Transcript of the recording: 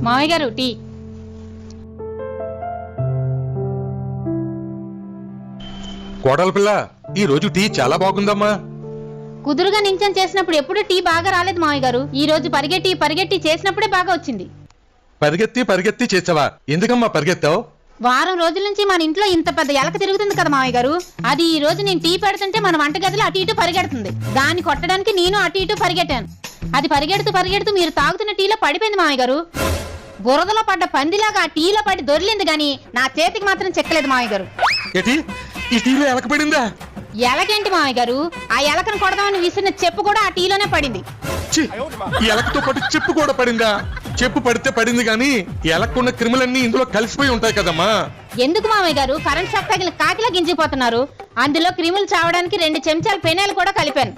మావయ్య గారు టీ. కోడల పిల్ల, ఈ రోజు టీ చాలా బాగుందమ్మా. కుదురుగా నించని చేసినప్పుడు ఎప్పుడు టీ బాగా రాలేదు మావయ్య గారు. ఈ రోజు పరిగెట్టి చేసినప్పుడే బాగా వచ్చింది. పరిగెత్తి చేసావా? ఎందుకమ్మా పరిగెత్తావు? వారం రోజుల నుంచి మన ఇంట్లో ఇంత పెద్ద ఎలక తిరుగుతుంది కదా మావయ్య గారు. అది ఈ రోజు నేను టీ పెడుతుంటే మన వంటగదిలో అటు ఇటు పరిగెడుతుంది. దాన్ని కొట్టడానికి నేను అటు ఇటు పరిగెట్టాను. అది పరిగెడుతూ మీరు తాగుతున్న టీలో పడిపోయింది మావయ్య గారు. బురదలో పడ్డ పందిలాగా ఆ టీలో పడి దొరిలింది గాని నా చేతికి మాత్రం చెక్కలేదు మావయ్య గారు. ఈ టీలో ఎలక పడిందా? ఎలకేంటి మావయ్య గారు, ఆ ఎలకను కొడదామని విసిరిన చెప్పు కూడా ఆ టీలోనే పడింది. ఈ ఎలకతో పాటు చెప్పు కూడా పడిందా? చెప్పు పడితే పడింది గాని ఎలక్కున్న క్రిములన్నీ ఇందులో కలిసిపోయి ఉంటాయి కదమ్మా. ఎందుకు మావయ్య గారు కరెంట్ షాక్ తగిలి కాకిలా గింజిపోతున్నారు? అందులో క్రిములు చావడానికి 2 చెంచాల పెనాయిల్ కూడా కలిపాను.